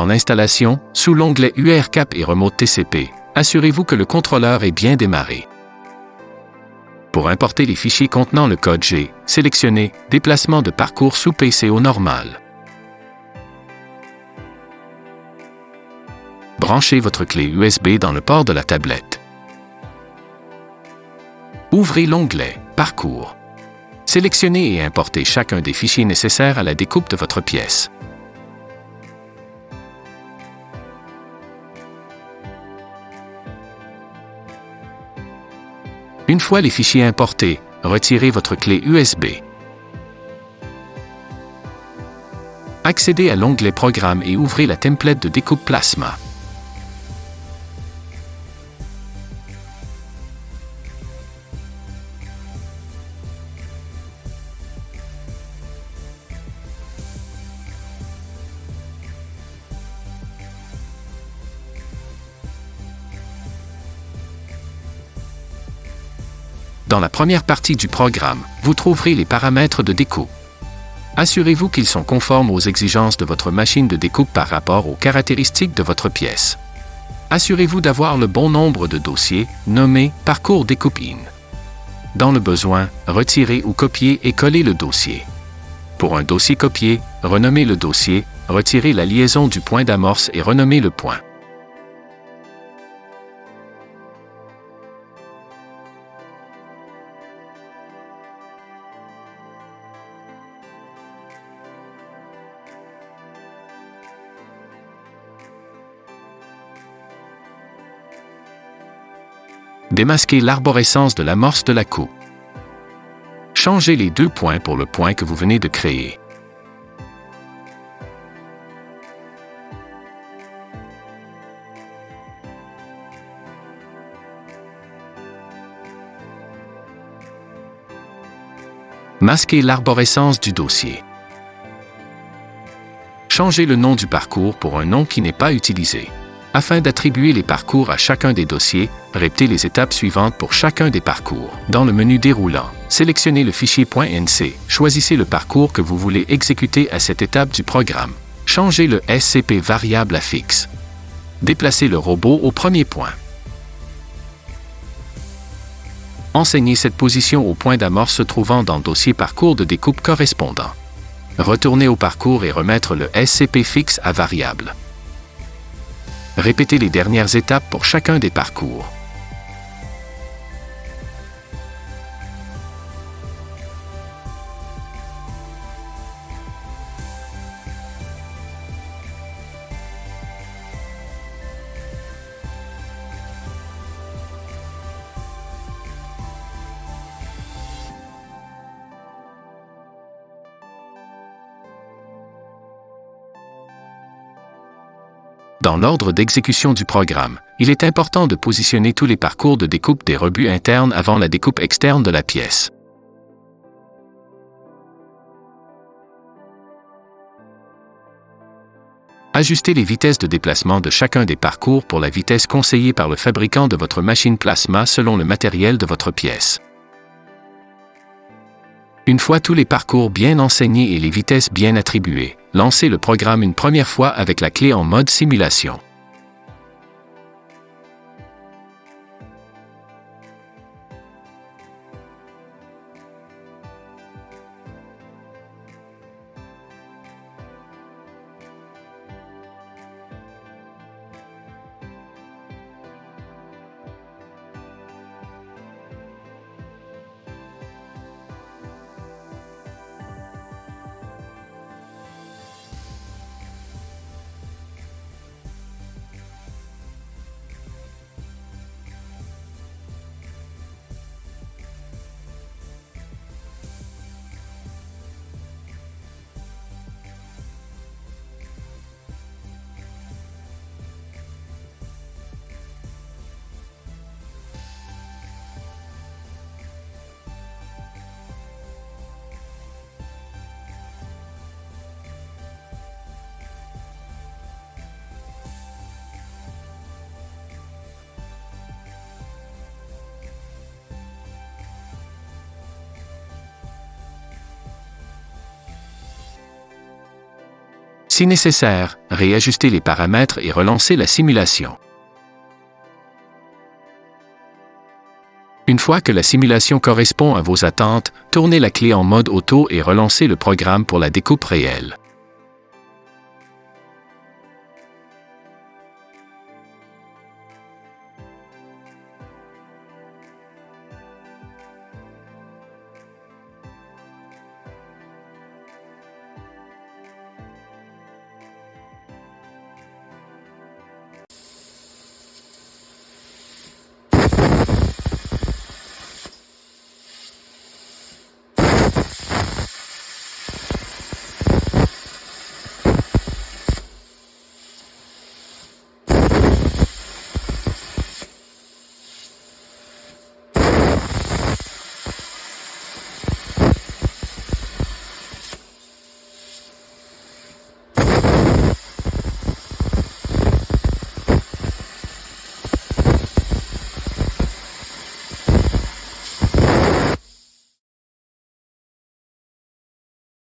Dans l'installation, sous l'onglet URCAP et Remote TCP, assurez-vous que le contrôleur est bien démarré. Pour importer les fichiers contenant le code G, sélectionnez « Déplacement de parcours sous PCO normal ». Branchez votre clé USB dans le port de la tablette. Ouvrez l'onglet « Parcours ». Sélectionnez et importez chacun des fichiers nécessaires à la découpe de votre pièce. Une fois les fichiers importés, retirez votre clé USB. Accédez à l'onglet Programme et ouvrez la template de découpe Plasma. Dans la première partie du programme, vous trouverez les paramètres de découpe. Assurez-vous qu'ils sont conformes aux exigences de votre machine de découpe par rapport aux caractéristiques de votre pièce. Assurez-vous d'avoir le bon nombre de dossiers, nommés « Parcours découpe in ». Dans le besoin, retirez ou copiez et collez le dossier. Pour un dossier copié, renommez le dossier, retirez la liaison du point d'amorce et renommez le point. Démasquez l'arborescence de l'amorce de la coupe. Changez les deux points pour le point que vous venez de créer. Masquez l'arborescence du dossier. Changez le nom du parcours pour un nom qui n'est pas utilisé. Afin d'attribuer les parcours à chacun des dossiers, répétez les étapes suivantes pour chacun des parcours. Dans le menu déroulant, sélectionnez le fichier .nc, choisissez le parcours que vous voulez exécuter à cette étape du programme. Changez le SCP variable à fixe. Déplacez le robot au premier point. Enseignez cette position au point d'amorce se trouvant dans le dossier parcours de découpe correspondant. Retournez au parcours et remettre le SCP fixe à variable. Répétez les dernières étapes pour chacun des parcours. Dans l'ordre d'exécution du programme, il est important de positionner tous les parcours de découpe des rebuts internes avant la découpe externe de la pièce. Ajustez les vitesses de déplacement de chacun des parcours pour la vitesse conseillée par le fabricant de votre machine Plasma selon le matériel de votre pièce. Une fois tous les parcours bien enseignés et les vitesses bien attribuées, lancez le programme une première fois avec la clé en mode simulation. Si nécessaire, réajustez les paramètres et relancez la simulation. Une fois que la simulation correspond à vos attentes, tournez la clé en mode auto et relancez le programme pour la découpe réelle.